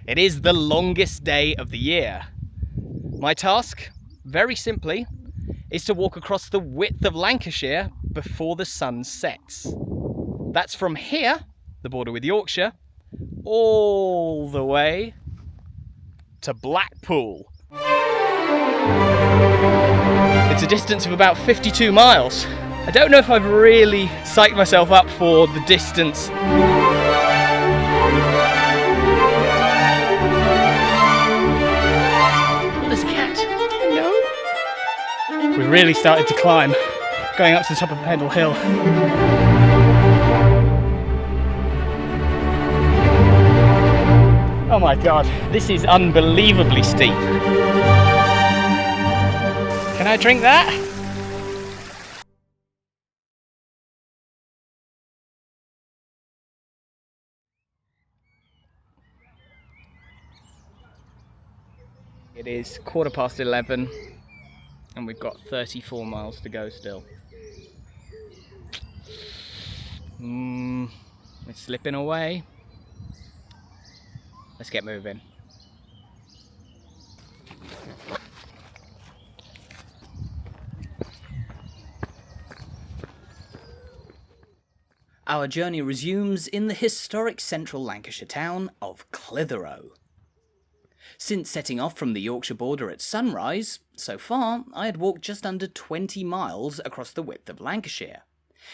It is the longest day of the year. My task, very simply, is to walk across the width of Lancashire before the sun sets. That's from here, the border with Yorkshire, all the way to Blackpool. It's a distance of about 52 miles. I don't know if I've really psyched myself up for the distance. We really started to climb, going up to the top of Pendle Hill. Oh my god, this is unbelievably steep. Can I drink that? It is 11:15. And we've got 34 miles to go still. It's slipping away. Let's get moving. Our journey resumes in the historic central Lancashire town of Clitheroe. Since setting off from the Yorkshire border at sunrise, so far I had walked just under 20 miles across the width of Lancashire,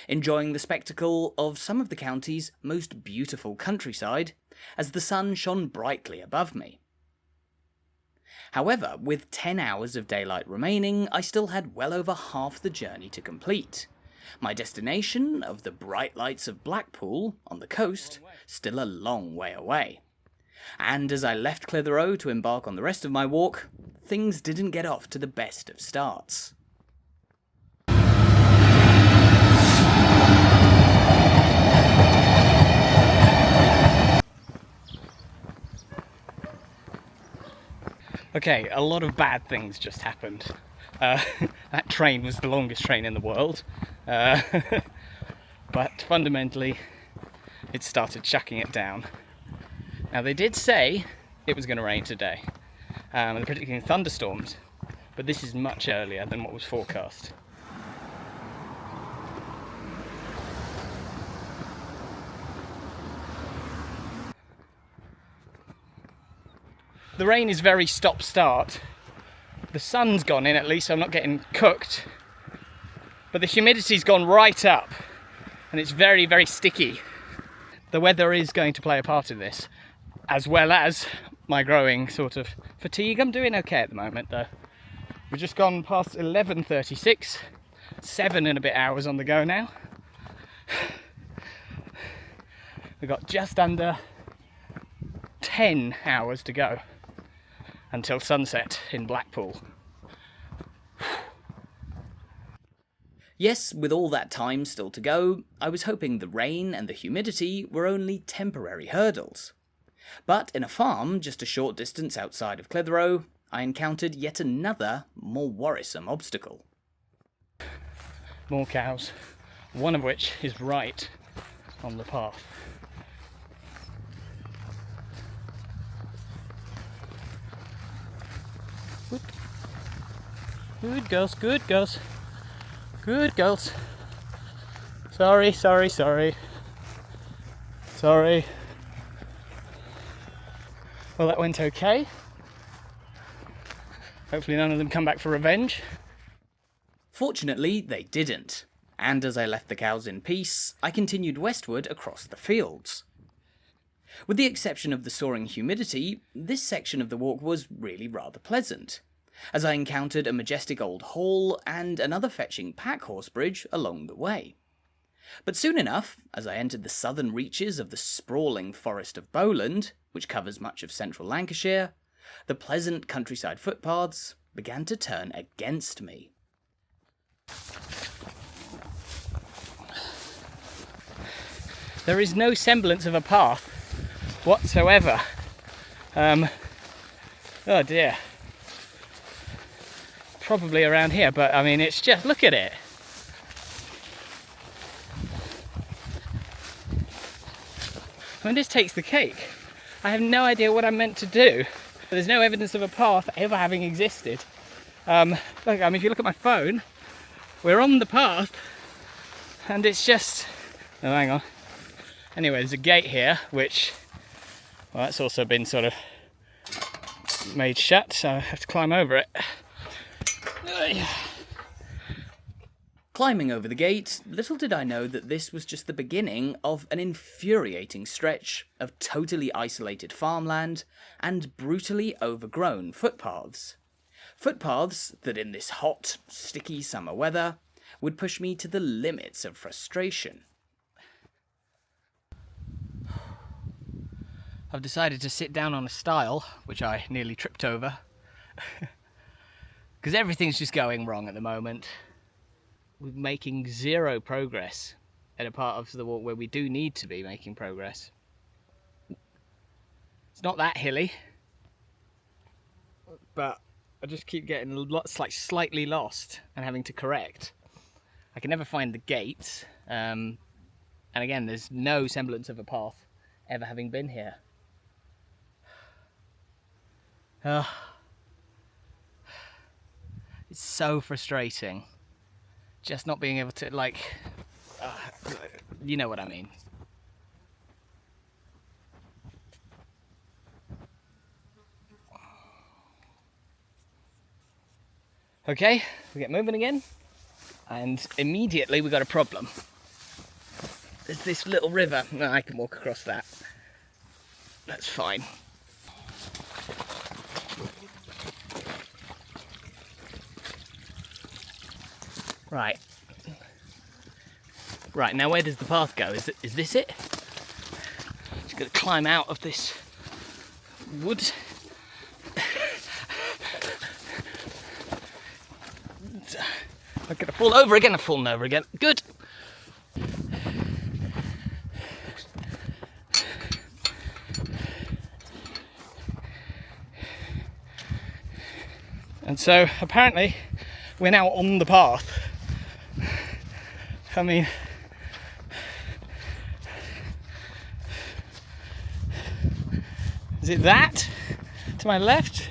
enjoying the spectacle of some of the county's most beautiful countryside as the sun shone brightly above me. However, with 10 hours of daylight remaining, I still had well over half the journey to complete. My destination of the bright lights of Blackpool on the coast still a long way away. And as I left Clitheroe to embark on the rest of my walk, things didn't get off to the best of starts. Okay, a lot of bad things just happened. That train was the longest train in the world, but fundamentally it started chucking it down. Now they did say it was going to rain today, they're predicting thunderstorms, but this is much earlier than what was forecast. The rain is very stop-start. The sun's gone in at least, so I'm not getting cooked, but the humidity's gone right up and it's very, very sticky. The weather is going to play a part in this, as well as my growing sort of fatigue. I'm doing okay at the moment though. We've just gone past 11:36, 7 and a bit hours on the go now. We've got just under 10 hours to go until sunset in Blackpool. Yes, with all that time still to go, I was hoping the rain and the humidity were only temporary hurdles. But in a farm just a short distance outside of Clitheroe, I encountered yet another, more worrisome obstacle. More cows, one of which is right on the path. Good girls, good girls, good girls. Sorry. Well, that went okay. Hopefully none of them come back for revenge. Fortunately, they didn't. And as I left the cows in peace, I continued westward across the fields. With the exception of the soaring humidity, this section of the walk was really rather pleasant, as I encountered a majestic old hall and another fetching pack horse bridge along the way. But soon enough, as I entered the southern reaches of the sprawling Forest of Bowland, which covers much of central Lancashire, the pleasant countryside footpaths began to turn against me. There is no semblance of a path whatsoever. Oh dear. Probably around here, but I mean, it's just, look at it. I mean, this takes the cake. I have no idea what I'm meant to do. There's no evidence of a path ever having existed. Look, I mean, if you look at my phone, we're on the path, and it's just... Oh, hang on. Anyway, there's a gate here, which... Well, that's also been sort of made shut, so I have to climb over it. Climbing over the gate, little did I know that this was just the beginning of an infuriating stretch of totally isolated farmland and brutally overgrown footpaths. Footpaths that in this hot, sticky summer weather would push me to the limits of frustration. I've decided to sit down on a stile, which I nearly tripped over, because everything's just going wrong at the moment. We're making zero progress at a part of the walk where we do need to be making progress. It's not that hilly, but I just keep getting slightly lost and having to correct. I can never find the gates, and again, there's no semblance of a path ever having been here. It's so frustrating. Just not being able to, you know what I mean. Okay, we get moving again, and immediately we got a problem. There's this little river. No, I can walk across that. That's fine. Right. Right, now where does the path go? Is this it? Just got to climb out of this wood. I'm going to fall over again. I've fallen over again. Good. And so apparently we're now on the path. I mean, is it that to my left?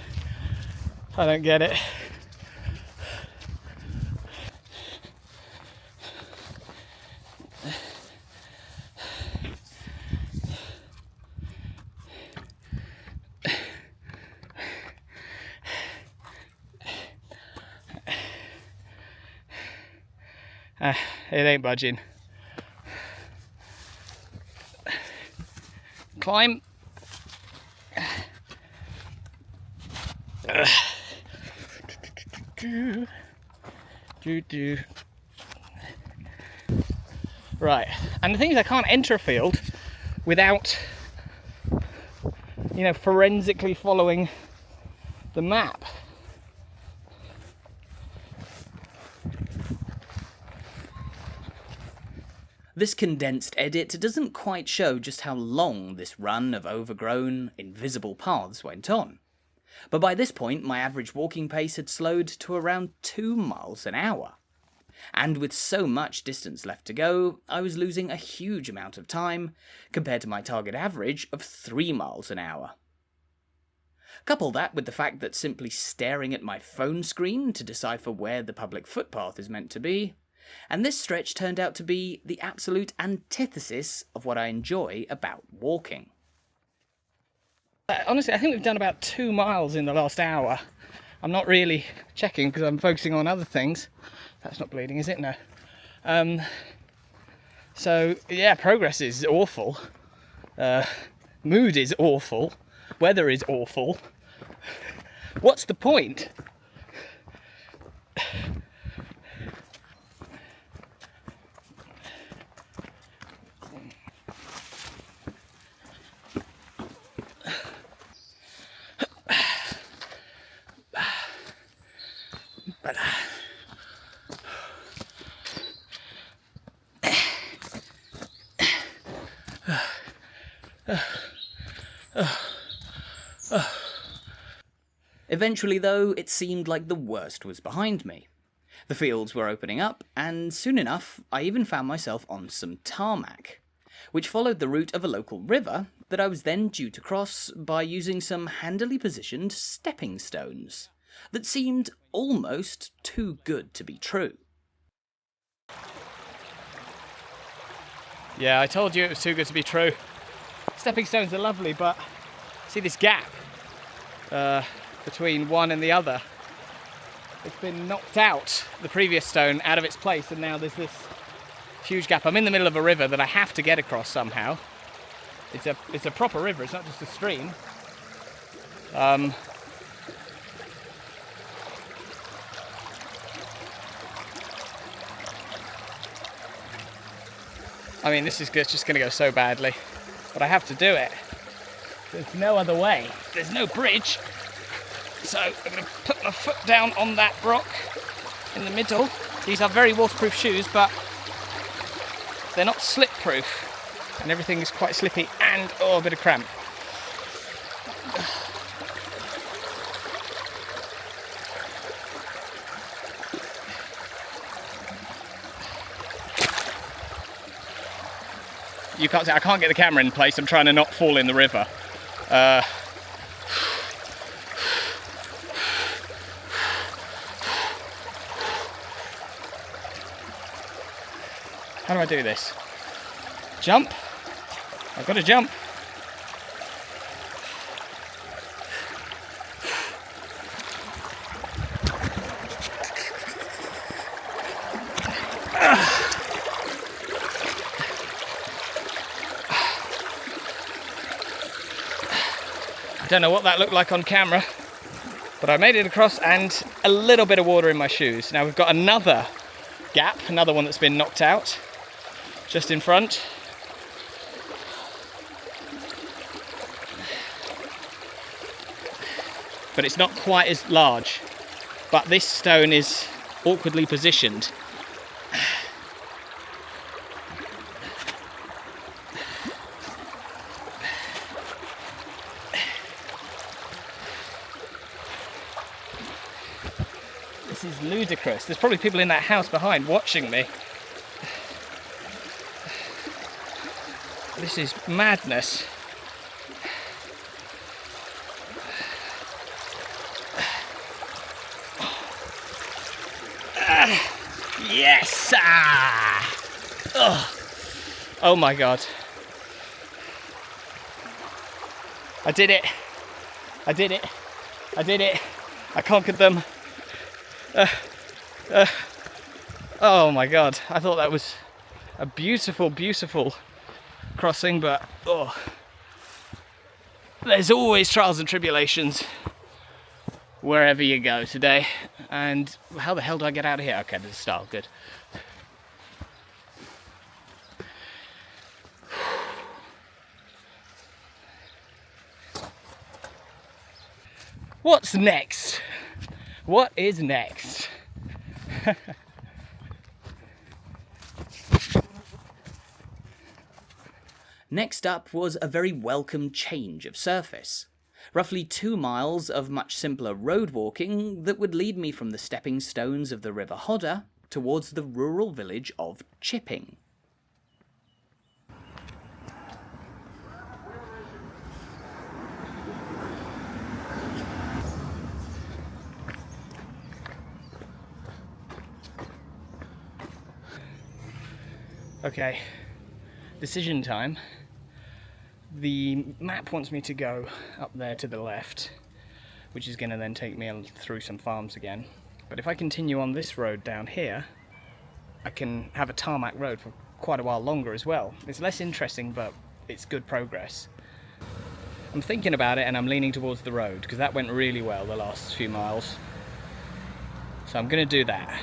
I don't get it. It ain't budging. Climb. Right, and the thing is, I can't enter a field without, forensically following the map. This condensed edit doesn't quite show just how long this run of overgrown, invisible paths went on. But by this point, my average walking pace had slowed to around 2 miles an hour. And with so much distance left to go, I was losing a huge amount of time, compared to my target average of 3 miles an hour. Couple that with the fact that simply staring at my phone screen to decipher where the public footpath is meant to be, and this stretch turned out to be the absolute antithesis of what I enjoy about walking. Honestly, I think we've done about 2 miles in the last hour. I'm not really checking because I'm focusing on other things. That's not bleeding, is it? No. So, yeah, progress is awful. Mood is awful. Weather is awful. What's the point? Eventually, though, it seemed like the worst was behind me. The fields were opening up, and soon enough, I even found myself on some tarmac. which followed the route of a local river that I was then due to cross by using some handily positioned stepping stones that seemed almost too good to be true. Yeah, I told you it was too good to be true. Stepping stones are lovely, but see this gap between one and the other? It's been knocked out, the previous stone, out of its place, and now there's this huge gap. I'm in the middle of a river that I have to get across somehow. It's a proper river, it's not just a stream. I mean, this is just going to go so badly, but I have to do it. There's no other way. There's no bridge. So I'm going to put my foot down on that rock in the middle. These are very waterproof shoes, but they're not slip-proof. And everything is quite slippy and, oh, a bit of cramp. You can't see, I can't get the camera in place. I'm trying to not fall in the river. How do I do this? Jump? I've got to jump. I don't know what that looked like on camera, but I made it across and a little bit of water in my shoes. Now we've got another gap, another one that's been knocked out just in front. But it's not quite as large, but this stone is awkwardly positioned. This is ludicrous. There's probably people in that house behind watching me. This is madness. Yes! Oh my god. I did it. I did it. I did it. I conquered them. Oh my god. I thought that was a beautiful, beautiful crossing, but oh, there's always trials and tribulations wherever you go today. And how the hell do I get out of here? Okay, there's a stile, good. What's next? What is next? Next up was a very welcome change of surface. Roughly 2 miles of much simpler road walking that would lead me from the stepping stones of the River Hodder towards the rural village of Chipping. Okay, decision time. The map wants me to go up there to the left, which is going to then take me through some farms again. But if I continue on this road down here, I can have a tarmac road for quite a while longer as well. It's less interesting, but it's good progress. I'm thinking about it and I'm leaning towards the road, because that went really well the last few miles. So I'm going to do that.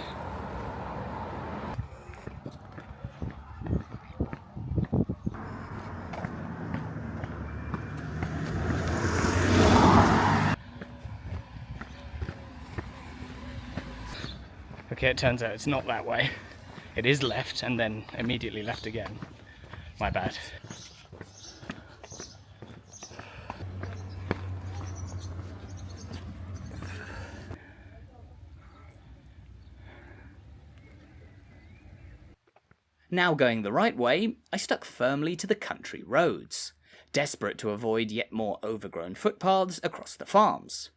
Okay, it turns out it's not that way. It is left and then immediately left again. My bad. Now going the right way, I stuck firmly to the country roads, desperate to avoid yet more overgrown footpaths across the farms.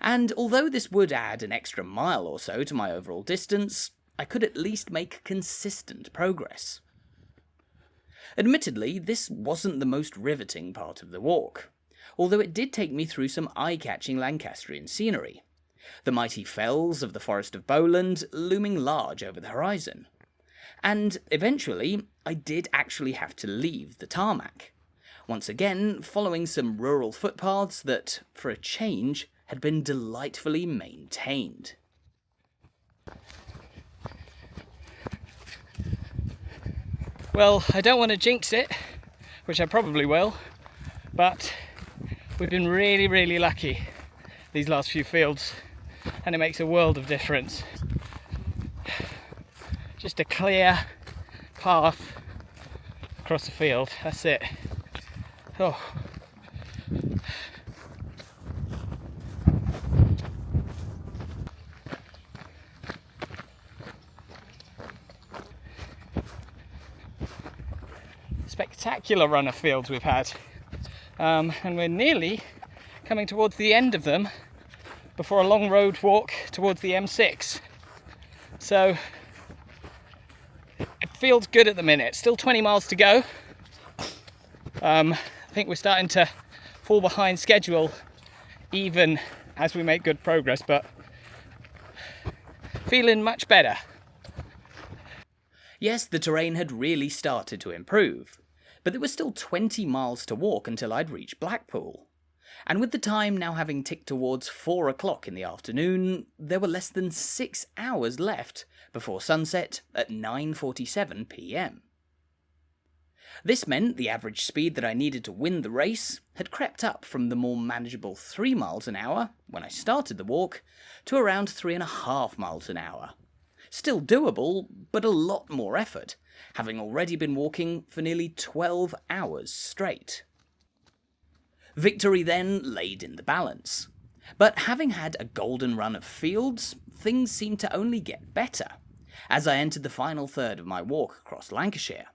And although this would add an extra mile or so to my overall distance, I could at least make consistent progress. Admittedly, this wasn't the most riveting part of the walk, although it did take me through some eye-catching Lancashirean scenery, the mighty fells of the Forest of Bowland looming large over the horizon. And eventually, I did actually have to leave the tarmac, once again following some rural footpaths that, for a change, had been delightfully maintained. Well, I don't want to jinx it, which I probably will, but we've been really, really lucky these last few fields, and it makes a world of difference. Just a clear path across the field, that's it. Oh. Spectacular run of fields we've had, and we're nearly coming towards the end of them before a long road walk towards the M6. So it feels good at the minute. Still 20 miles to go. I think we're starting to fall behind schedule even as we make good progress, but feeling much better. Yes, the terrain had really started to improve, but there was still 20 miles to walk until I'd reached Blackpool. And with the time now having ticked towards 4 o'clock in the afternoon, there were less than 6 hours left before sunset at 9:47 p.m. This meant the average speed that I needed to win the race had crept up from the more manageable 3 miles an hour when I started the walk to around 3.5 miles an hour. Still doable, but a lot more effort, having already been walking for nearly 12 hours straight. Victory then laid in the balance. But having had a golden run of fields, things seemed to only get better as I entered the final third of my walk across Lancashire,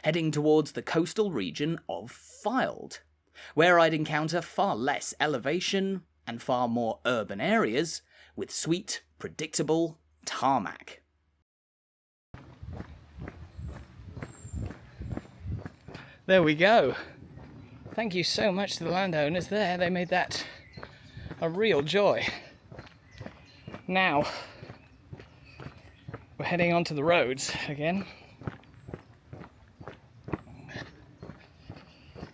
heading towards the coastal region of Fylde, where I'd encounter far less elevation and far more urban areas with sweet, predictable tarmac. There we go. Thank you so much to the landowners there. They made that a real joy. Now we're heading onto the roads again,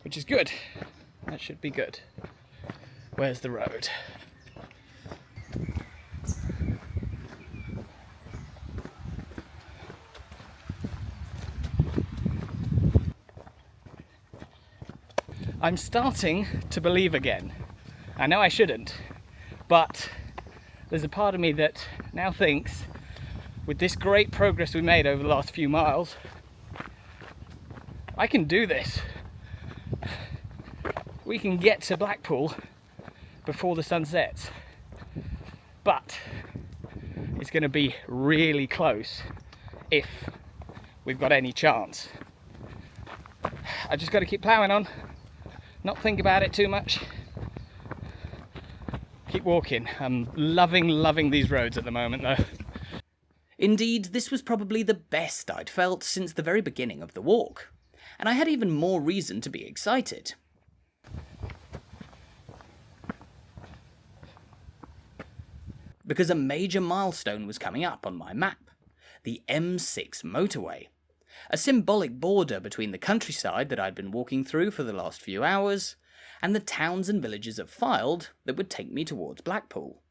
which is good. That should be good. Where's the road? I'm starting to believe again. I know I shouldn't, but there's a part of me that now thinks, with this great progress we made over the last few miles, I can do this. We can get to Blackpool before the sun sets, but it's going to be really close if we've got any chance. I just got to keep ploughing on. Not think about it too much. Keep walking. I'm loving these roads at the moment though. Indeed, this was probably the best I'd felt since the very beginning of the walk, and I had even more reason to be excited. Because a major milestone was coming up on my map, the M6 motorway. A symbolic border between the countryside that I'd been walking through for the last few hours, and the towns and villages of Fylde that would take me towards Blackpool.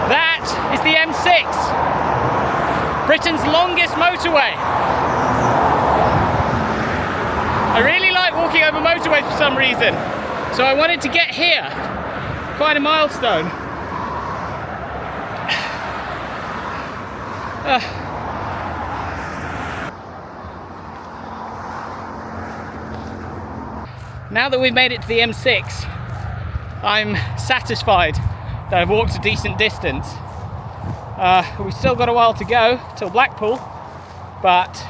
That is the M6, Britain's longest motorway. I really like walking over motorways for some reason, so I wanted to get here. Quite a milestone. Now that we've made it to the M6, I'm satisfied that I've walked a decent distance. We've still got a while to go till Blackpool, but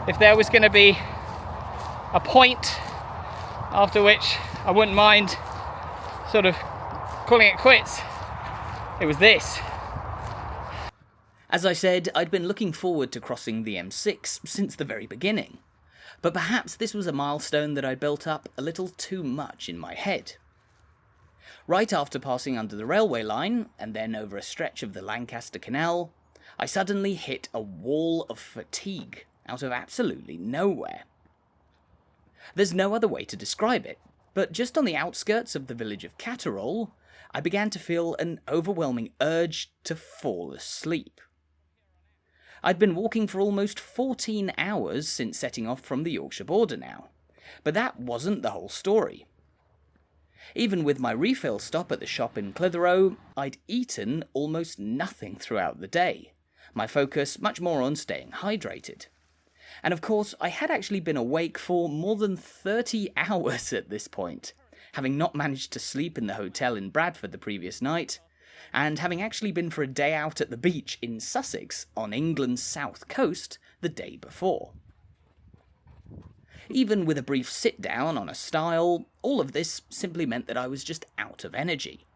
if there was going to be a point after which I wouldn't mind sort of calling it quits, it was this. As I said, I'd been looking forward to crossing the M6 since the very beginning, but perhaps this was a milestone that I'd built up a little too much in my head. Right after passing under the railway line, and then over a stretch of the Lancaster Canal, I suddenly hit a wall of fatigue out of absolutely nowhere. There's no other way to describe it, but just on the outskirts of the village of Clitheroe, I began to feel an overwhelming urge to fall asleep. I'd been walking for almost 14 hours since setting off from the Yorkshire border now, but that wasn't the whole story. Even with my refill stop at the shop in Clitheroe, I'd eaten almost nothing throughout the day, my focus much more on staying hydrated. And of course, I had actually been awake for more than 30 hours at this point, having not managed to sleep in the hotel in Bradford the previous night, and having actually been for a day out at the beach in Sussex on England's south coast the day before. Even with a brief sit-down on a stile, all of this simply meant that I was just out of energy.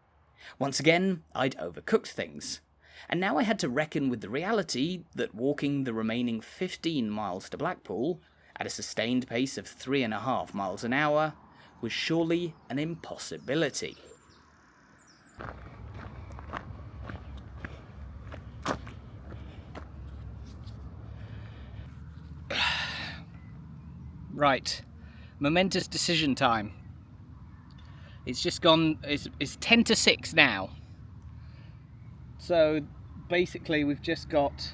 Once again, I'd overcooked things, and now I had to reckon with the reality that walking the remaining 15 miles to Blackpool, at a sustained pace of 3.5 miles an hour, was surely an impossibility. Right, momentous decision time. It's just gone, it's 10 to 6 now. So basically we've got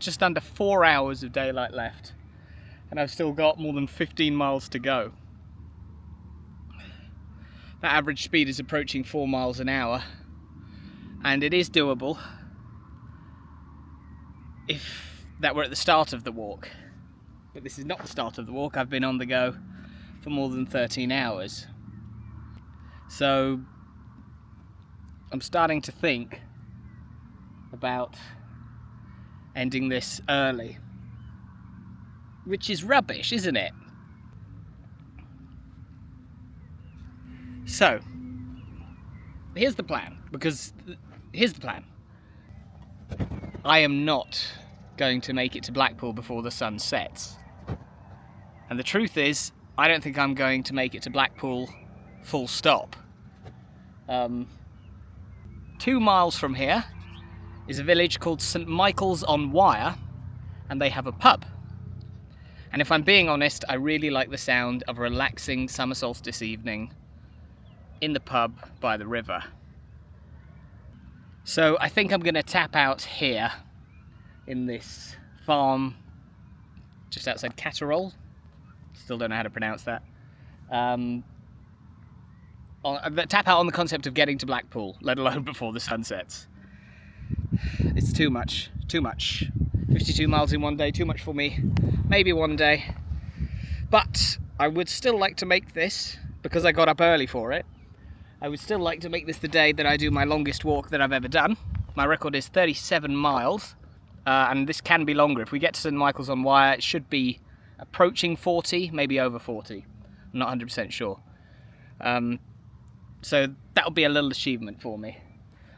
just under 4 hours of daylight left, and I've still got more than 15 miles to go. That average speed is approaching 4 miles an hour, and it is doable if that were at the start of the walk. But this is not the start of the walk. I've been on the go for more than 13 hours. So I'm starting to think about ending this early, which is rubbish, isn't it? So here's the plan, I am not going to make it to Blackpool before the sun sets. And the truth is, I don't think I'm going to make it to Blackpool full stop. 2 miles from here is a village called St Michael's on Wyre, and they have a pub. And if I'm being honest, I really like the sound of a relaxing summer solstice evening in the pub by the river. So I think I'm going to tap out here in this farm just outside Clitheroe. Still don't know how to pronounce that. Tap out on the concept of getting to Blackpool, let alone before the sun sets. It's too much. 52 miles in one day, too much for me. Maybe one day. But I would still like to make this, because I got up early for it, I would still like to make this the day that I do my longest walk that I've ever done. My record is 37 miles, and this can be longer. If we get to St Michael's on Wyre, it should be approaching 40, maybe over 40. I'm not 100% sure. So that'll be a little achievement for me.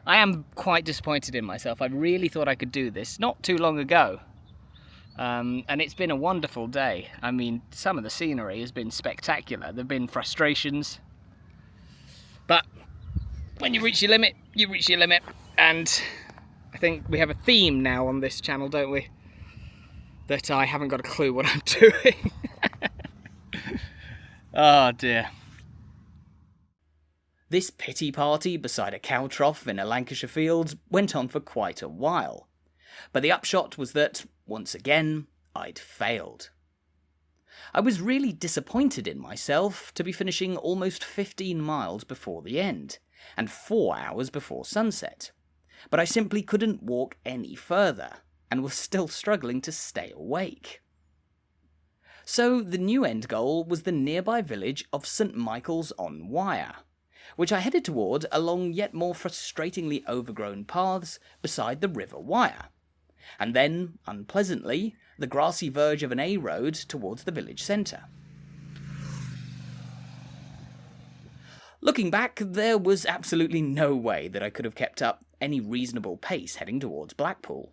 I am quite disappointed in myself. I really thought I could do this not too long ago. And it's been a wonderful day. I mean, some of the scenery has been spectacular. There have been frustrations. But when you reach your limit, you reach your limit. And I think we have a theme now on this channel, don't we? That I haven't got a clue what I'm doing. Oh dear. This pity party beside a cow trough in a Lancashire field went on for quite a while. But the upshot was that, once again, I'd failed. I was really disappointed in myself to be finishing almost 15 miles before the end, and 4 hours before sunset. But I simply couldn't walk any further, and was still struggling to stay awake. So the new end goal was the nearby village of St Michael's-on-Wyre, which I headed toward along yet more frustratingly overgrown paths beside the River Wyre, and then, unpleasantly, the grassy verge of an A road towards the village centre. Looking back, there was absolutely no way that I could have kept up any reasonable pace heading towards Blackpool.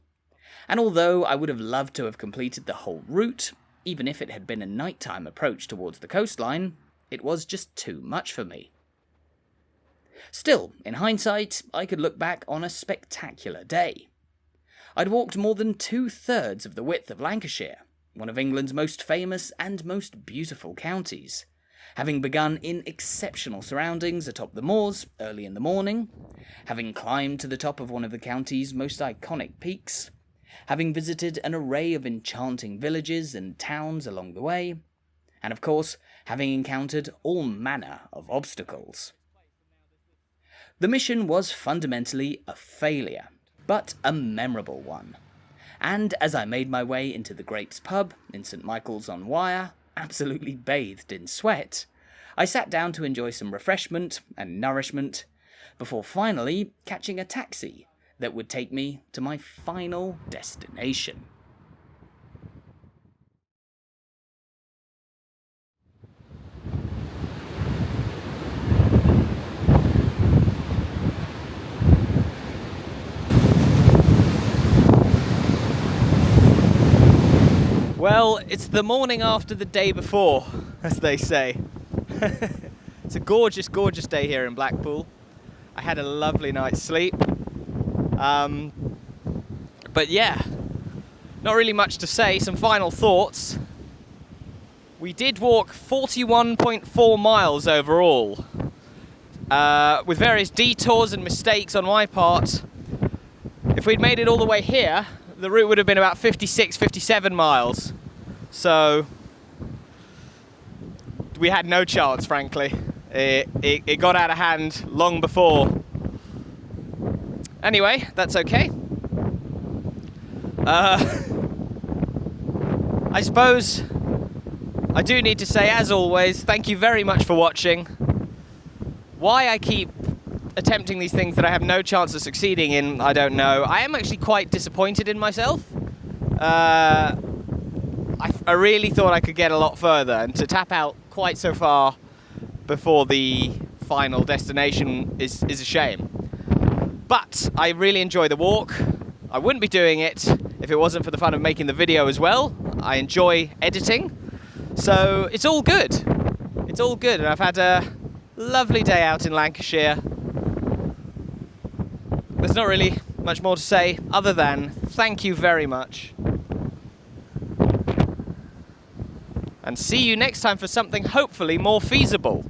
And although I would have loved to have completed the whole route, even if it had been a nighttime approach towards the coastline, it was just too much for me. Still, in hindsight, I could look back on a spectacular day. I'd walked more than 2/3 of the width of Lancashire, one of England's most famous and most beautiful counties, having begun in exceptional surroundings atop the moors early in the morning, having climbed to the top of one of the county's most iconic peaks, having visited an array of enchanting villages and towns along the way, and of course, having encountered all manner of obstacles. The mission was fundamentally a failure, but a memorable one. And as I made my way into the Grapes pub in St Michael's-on-Wyre, absolutely bathed in sweat, I sat down to enjoy some refreshment and nourishment before finally catching a taxi that would take me to my final destination. Well, it's the morning after the day before, as they say. It's a gorgeous, gorgeous day here in Blackpool. I had a lovely night's sleep. But yeah, not really much to say. Some final thoughts. We did walk 41.4 miles overall, with various detours and mistakes on my part. If we'd made it all the way here, the route would have been about 56, 57 miles. So we had no chance, frankly. It got out of hand long before. Anyway, that's okay. I suppose I do need to say, as always, thank you very much for watching. Why I keep attempting these things that I have no chance of succeeding in, I don't know. I am actually quite disappointed in myself. I really thought I could get a lot further, and to tap out quite so far before the final destination is a shame. But I really enjoy the walk. I wouldn't be doing it if it wasn't for the fun of making the video as well. I enjoy editing, so it's all good. It's all good, and I've had a lovely day out in Lancashire. There's not really much more to say other than thank you very much. And see you next time for something hopefully more feasible.